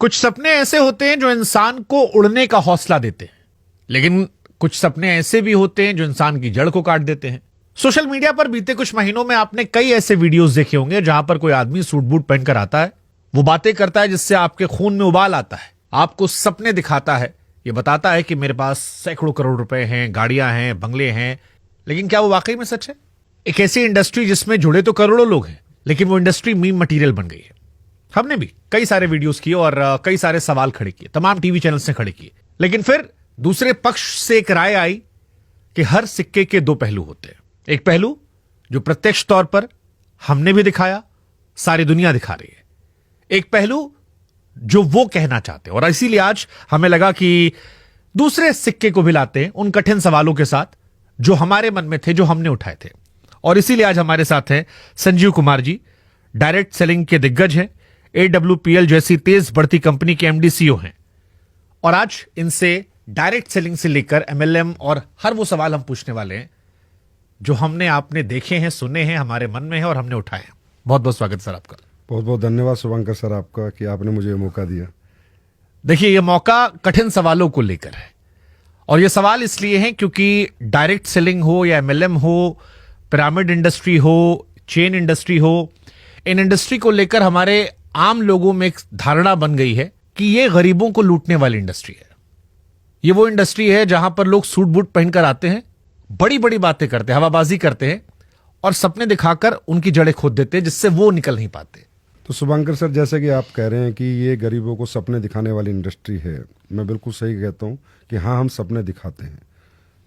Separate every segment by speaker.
Speaker 1: कुछ सपने ऐसे होते हैं जो इंसान को उड़ने का हौसला देते हैं, लेकिन कुछ सपने ऐसे भी होते हैं जो इंसान की जड़ को काट देते हैं। सोशल मीडिया पर बीते कुछ महीनों में आपने कई ऐसे वीडियोस देखे होंगे जहां पर कोई आदमी सूट बूट पहनकर आता है, वो बातें करता है जिससे आपके खून में उबाल आता है, आपको सपने दिखाता है, ये बताता है कि मेरे पास सैकड़ों करोड़ रुपए हैं, गाड़ियां हैं, बंगले हैं। लेकिन क्या वो वाकई में सच है? एक ऐसी इंडस्ट्री जिसमें जुड़े तो करोड़ों लोग हैं, लेकिन वो इंडस्ट्री मीम मटेरियल बन गई है। हमने भी कई सारे वीडियोस किए और कई सारे सवाल खड़े किए, तमाम टीवी चैनल्स ने खड़े किए, लेकिन फिर दूसरे पक्ष से एक राय आई कि हर सिक्के के दो पहलू होते हैं। एक पहलू जो प्रत्यक्ष तौर पर हमने भी दिखाया, सारी दुनिया दिखा रही है। एक पहलू जो वो कहना चाहते हैं, और इसीलिए आज हमें लगा कि दूसरे सिक्के को भी लाते हैं उन कठिन सवालों के साथ जो हमारे मन में थे, जो हमने उठाए थे। और इसीलिए आज हमारे साथ हैं संजीव कुमार जी, डायरेक्ट सेलिंग के दिग्गज हैं, AWPL जैसी तेज बढ़ती कंपनी के MD CEO हैं। और आज इनसे डायरेक्ट सेलिंग से लेकर MLM और हर वो सवाल हम पूछने वाले हैं जो हमने आपने देखे हैं, सुने हैं, हमारे मन में है और हमने उठाए हैं। बहुत बहुत स्वागत सर आपका।
Speaker 2: बहुत बहुत धन्यवाद शुभंकर सर आपका कि आपने मुझे ये मौका दिया।
Speaker 1: देखिए, ये मौका कठिन सवालों को लेकर है, और ये सवाल इसलिए हैं क्योंकि डायरेक्ट सेलिंग हो या MLM हो, पिरामिड इंडस्ट्री हो, चेन इंडस्ट्री हो, इन इंडस्ट्री को लेकर हमारे आम लोगों में एक धारणा बन गई है कि ये गरीबों को लूटने वाली इंडस्ट्री है। ये वो इंडस्ट्री है जहां पर लोग सूट बूट पहनकर आते हैं, बड़ी बड़ी बातें करते हैं, हवाबाजी करते हैं और सपने दिखाकर उनकी जड़ें खोद देते हैं, जिससे वो निकल नहीं पाते।
Speaker 2: तो शुभंकर सर, जैसे कि आप कह रहे हैं कि ये गरीबों को सपने दिखाने वाली इंडस्ट्री है, मैं बिल्कुल सही कहता हूँ कि हाँ, हम सपने दिखाते हैं।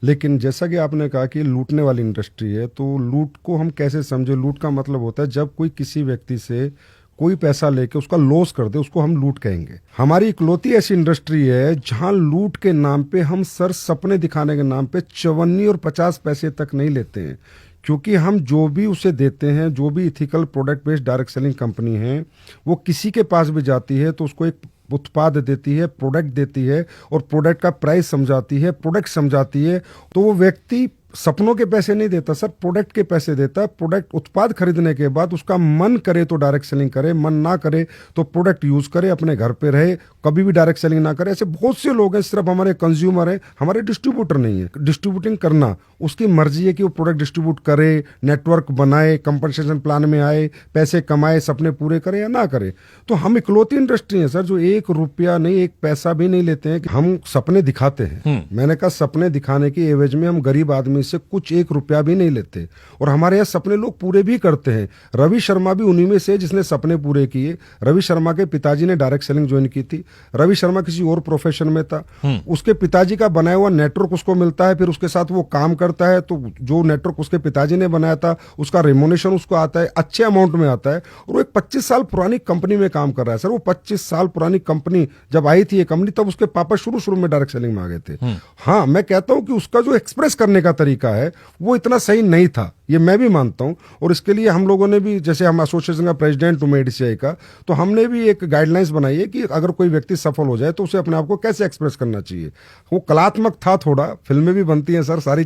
Speaker 2: लेकिन जैसा कि आपने कहा कि लूटने वाली इंडस्ट्री है, तो लूट को हम कैसे समझे? लूट का मतलब होता है जब कोई किसी व्यक्ति से कोई पैसा लेके उसका लॉस कर दे, उसको हम लूट कहेंगे। हमारी इकलौती ऐसी इंडस्ट्री है जहां लूट के नाम पे हम सर सपने दिखाने के नाम पे 54 और 50 पैसे तक नहीं लेते हैं, क्योंकि हम जो भी उसे देते हैं, जो भी ethical product based direct selling company है, वो किसी के पास भी जाती है तो उसको एक उत्पाद देती है, प्रोडक्ट देती है और प्रोडक्ट का प्राइस समझाती है, प्रोडक्ट समझाती है। तो वो व्यक्ति सपनों के पैसे नहीं देता सर, प्रोडक्ट के पैसे देता है। प्रोडक्ट उत्पाद खरीदने के बाद उसका मन करे तो डायरेक्ट सेलिंग करे, मन ना करे तो प्रोडक्ट यूज करे, अपने घर पे रहे, कभी भी डायरेक्ट सेलिंग ना करे। ऐसे बहुत से लोग हैं, सिर्फ हमारे कंज्यूमर हैं, हमारे डिस्ट्रीब्यूटर नहीं है। डिस्ट्रीब्यूटिंग करना उसकी मर्जी है कि वो प्रोडक्ट डिस्ट्रीब्यूट करे, नेटवर्क बनाए, कंपनसेशन प्लान में आए, पैसे कमाए, सपने पूरे करे या ना करे। तो हम इकलौती इंडस्ट्री है सर जो 1 रुपया नहीं, 1 पैसा भी नहीं लेते हैं। हम सपने दिखाते हैं। मैंने कहा सपने दिखाने की एवज में हम गरीब आदमी से कुछ 1 रुपया भी नहीं लेते, और हमारे यहाँ सपने लोग पूरे भी करते हैं। रवि शर्मा भी उन्हीं में से जिसने सपने पूरे किए। रवि शर्मा के पिताजी ने डायरेक्ट सेलिंग ज्वाइन की थी। रवि शर्मा किसी और प्रोफेशन में था, उसके पिताजी का बनाया हुआ नेटवर्क उसको मिलता है, फिर उसके साथ वो काम करता है, तो जो नेटवर्क उसके पिताजी ने बनाया था उसका रेमोनेशन उसको आता है, अच्छे अमाउंट में आता है, और वो एक 25 साल पुरानी कंपनी में काम कर रहा है सर। वो 25 साल पुरानी कंपनी जब आई थी ये कंपनी, तब उसके पापा शुरू में डायरेक्ट सेलिंग में आ गए थे। हाँ, मैं कहता हूं कि उसका जो एक्सप्रेस करने का तरीका है वो इतना सही नहीं था, ये मैं भी मानता हूं। और इसके लिए हम लोगों ने भी, जैसे हम एसोसिएशन का प्रेसिडेंट हूं ADCI का, तो हमने भी एक गाइडलाइंस बनाई है कि अगर कोई व्यक्ति सफल हो जाए तो उसे अपने आप को कैसे एक्सप्रेस करना चाहिए। वो कलात्मक था थोड़ा, फिल्में भी बनती हैं सर, सारी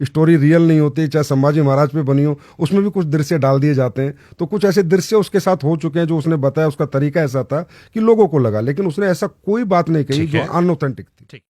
Speaker 2: स्टोरी रियल नहीं होती, चाहे संभाजी महाराज पे बनी हो, उसमें भी कुछ दृश्य डाल दिए जाते हैं। तो कुछ ऐसे दृश्य उसके साथ हो चुके हैं जो उसने बताया, उसका तरीका ऐसा था कि लोगों को लगा, लेकिन उसने ऐसा कोई बात नहीं कही जो अनऑथेंटिक थी।